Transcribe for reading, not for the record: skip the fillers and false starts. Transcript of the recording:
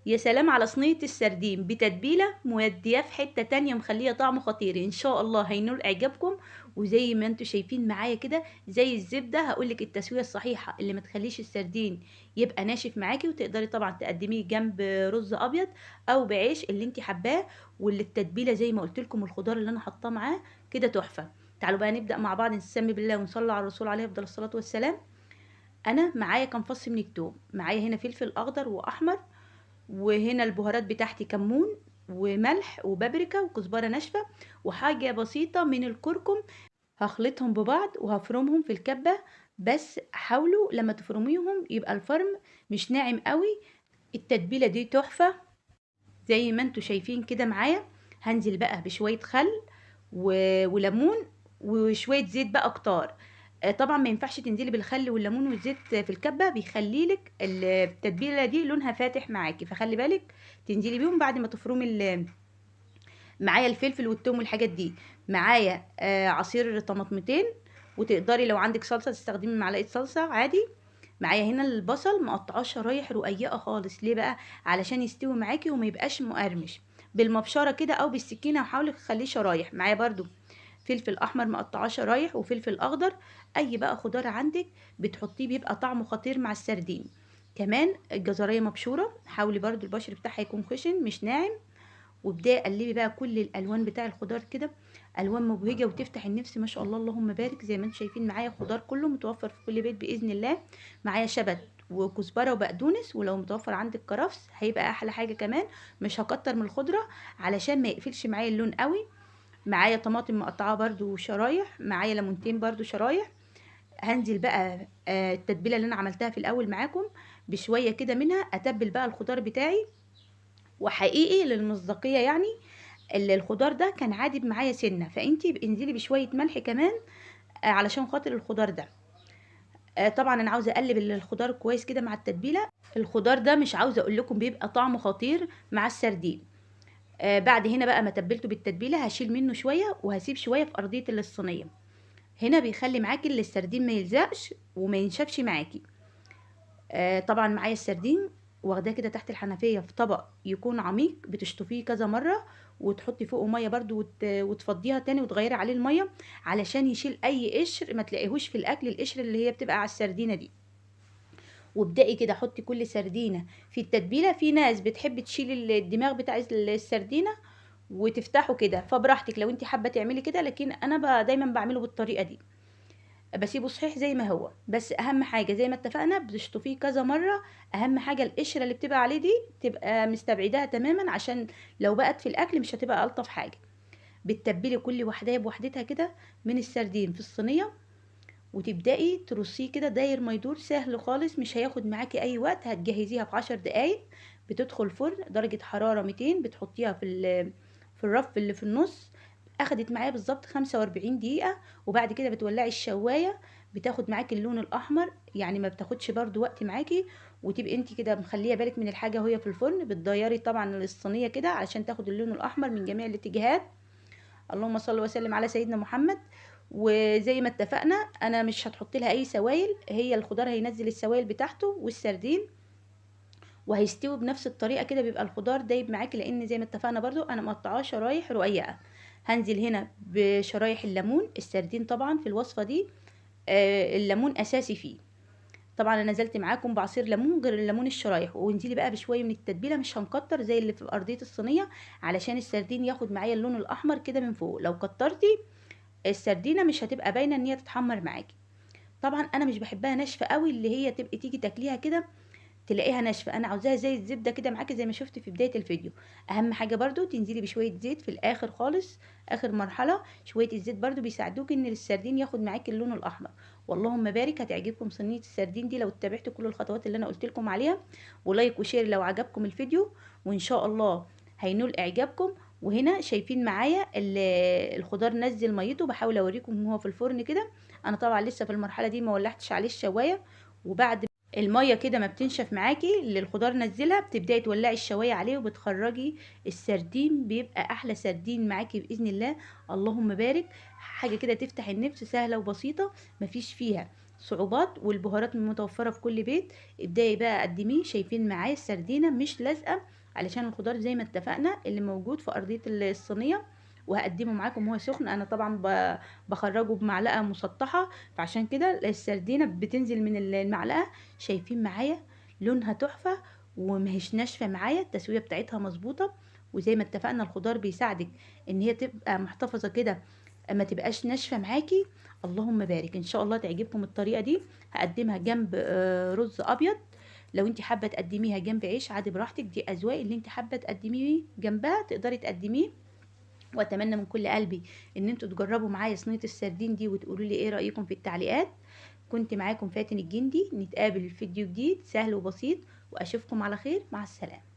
يا سلام على صينية السردين بتتبيلة مودياه في حتة تانية، مخليه طعمه خطير ان شاء الله هينول اعجابكم. وزي ما انتوا شايفين معايا كده زي الزبدة، هقولك التسوية الصحيحة اللي ما تخليش السردين يبقى ناشف معاكي. وتقدري طبعا تقدميه جنب رز ابيض او بعيش اللي انت حباه. واللي التتبيلة زي ما قلت لكم الخضار اللي انا حاطاه معاه كده تحفة. تعالوا بقى نبدأ مع بعض، نسمي بالله ونصلي على الرسول عليه افضل الصلاة والسلام. انا معايا كام فص من التوم، معايا هنا فلفل اخضر واحمر، وهنا البهارات بتاعتي كمون وملح وبابريكا وكزبرة ناشفة وحاجة بسيطة من الكركم. هخلطهم ببعض وهفرمهم في الكبة. بس حاولوا لما تفرميهم يبقى الفرم مش ناعم قوي. التتبيلة دي تحفة زي ما انتوا شايفين كده معايا. هنزل بقى بشوية خل وليمون وشوية زيت بقى كتار. طبعا ما ينفعش تنزلي بالخل والليمون والزيت في الكبة، بيخليلك التتبيلة دي لونها فاتح معاكي، فخلي بالك تنزلي بيهم بعد ما تفرمي معايا الفلفل والثوم والحاجات دي. معايا عصير طماطمتين، وتقدري لو عندك صلصة تستخدمي معلقة صلصة عادي. معايا هنا البصل مقطعاه شرايح رقيقة خالص، ليه بقى؟ علشان يستوي معاكي وما يبقاش مقرمش. بالمبشرة كده او بالسكينة وحاولي تخليه شرايح. معايا برضو فلفل احمر مقطعاه شرايح وفلفل اخضر. اي بقى خضار عندك بتحطيه بيبقى طعمه خطير مع السردين. كمان الجزرية مبشورة، حاولي برضو البشر بتاعها يكون خشن مش ناعم. وابداي قلبي بقى كل الالوان بتاع الخضار كده، الوان مبهجه وتفتح النفس ما شاء الله اللهم بارك. زي ما انتم شايفين معايا خضار كله متوفر في كل بيت باذن الله. معايا شبت وكزبره وبقدونس، ولو متوفر عندك كرفس هيبقى احلى حاجه كمان. مش هكتر من الخضره علشان ما يقفلش معايا اللون قوي. معايا طماطم مقطعه برده شرايح، معايا ليمونتين برده شرايح. هنزل بقى التتبيله اللي انا عملتها في الاول معاكم بشويه كده منها، اتبل بقى الخضار بتاعي. وحقيقي للمصداقيه يعني الخضار ده كان عادب معايا سنه، فانتي انزلي بشويه ملح كمان علشان خاطر الخضار ده. طبعا انا عاوزه اقلب الخضار كويس كده مع التتبيله. الخضار ده مش عاوزه اقول لكم بيبقى طعمه خطير مع السردين. بعد هنا بقى ما تبلته بالتتبيله هشيل منه شويه وهسيب شويه في ارضيه الصينيه. هنا بيخلي معاكي السردين ما يلزقش وما ينشفش معاكي. طبعا معايا السردين واخداه كده تحت الحنفيه في طبق يكون عميق، بتشطفيه كذا مره وتحطي فوقه ميه برضو وتفضيها تاني وتغيري عليه الميه علشان يشيل اي قشر ما تلاقيهوش في الاكل، القشر اللي هي بتبقى على السردينه دي. وابدأي كده حطي كل سردينه في التتبيله. في ناس بتحب تشيل الدماغ بتاع السردينه وتفتحه كده، فبراحتك لو انت حابه تعملي كده، لكن انا دايما بعمله بالطريقه دي. بسيبه صحيح زي ما هو، بس اهم حاجه زي ما اتفقنا بتشطفيه كذا مره. اهم حاجه القشره اللي بتبقى عليه دي تبقى مستبعداها تماما، عشان لو بقت في الاكل مش هتبقى الطف حاجه. بتتبلي كل واحده بوحدتها كده من السردين في الصينيه، وتبداي ترصيه كده داير ما يدور، سهل خالص مش هياخد معاكي اي وقت. هتجهزيها في 10 دقايق. بتدخل فرن درجه حراره 200، بتحطيها في الرف اللي في النص. اخدت معايا بالظبط 45 دقيقة. وبعد كده بتولعي الشواية، بتاخد معاكي اللون الاحمر، يعني ما بتاخدش برضو وقت معاكي. وتبقي انت كده مخليه بالك من الحاجة وهي في الفرن، بتضيري طبعا الصينية كده علشان تاخد اللون الاحمر من جميع الاتجاهات. اللهم صل وسلم على سيدنا محمد. وزي ما اتفقنا انا مش هتحط لها اي سوائل، هي الخضار هينزل السوائل بتاعته والسردين وهيستوي بنفس الطريقه كده، بيبقى الخضار دايب معاكي. لان زي ما اتفقنا برضو انا مقطعاه شرايح رقيقه. هنزل هنا بشرايح الليمون. السردين طبعا في الوصفه دي الليمون اساسي فيه. طبعا انا نزلت معاكم بعصير ليمون غير الليمون الشرايح. وانزلي بقى بشويه من التتبيله، مش هنكتر زي اللي في ارضيه الصينيه علشان السردين ياخد معايا اللون الاحمر كده من فوق. لو كترتي السردينه مش هتبقى باينه ان هي تتحمر معاكي. طبعا انا مش بحبها ناشفه قوي، اللي هي تبقي تيجي تاكليها كده تلاقيها ناشفه. انا عاوزاها زي الزبده كده معاكي زي ما شفتي في بدايه الفيديو. اهم حاجه برضو تنزلي بشويه زيت في الاخر خالص، اخر مرحله. شويه الزيت برضو بيساعدوك ان السردين ياخد معاكي اللون الاحمر. واللهم بارك، هتعجبكم صينيه السردين دي لو اتبعتوا كل الخطوات اللي انا قلت لكم عليها. ولايك وشير لو عجبكم الفيديو، وان شاء الله هينول اعجابكم. وهنا شايفين معايا الخضار نزل ميته، بحاول اوريكم وهو في الفرن كده. انا طبعا لسه في المرحله دي ما ولعتش عليه الشوايه. وبعد الميه كده ما بتنشف معاكي اللي الخضار نزلها، بتبداي تولعي الشوايه عليه وبتخرجي السردين، بيبقى احلى سردين معاكي باذن الله. اللهم بارك. حاجه كده تفتح النفس، سهله وبسيطه مفيش فيها صعوبات، والبهارات متوفرة في كل بيت. ابدأي بقى قدميه. شايفين معايا السردينة مش لازقة علشان الخضار زي ما اتفقنا اللي موجود في أرضية الصينية. وهقدمه معاكم وهو سخن. انا طبعا بخرجه بمعلقة مسطحة، فعشان كده السردينة بتنزل من المعلقة. شايفين معايا لونها تحفة ومهيش ناشفة معايا، التسوية بتاعتها مظبوطة. وزي ما اتفقنا الخضار بيساعدك ان هي تبقى محتفظة كده، ما تبقاش ناشفة معاكي. اللهم بارك. ان شاء الله تعجبكم الطريقة دي. هقدمها جنب رز ابيض. لو انت حابة تقدميها جنب عيش عادي براحتك، دي اذواق. اللي انت حابة تقدميه جنبها تقدري تقدميه. واتمنى من كل قلبي ان انتوا تجربوا معايا صينية السردين دي وتقولوا لي ايه رأيكم في التعليقات. كنت معاكم فاتن الجندي. نتقابل في فيديو جديد سهل وبسيط، واشوفكم على خير. مع السلامة.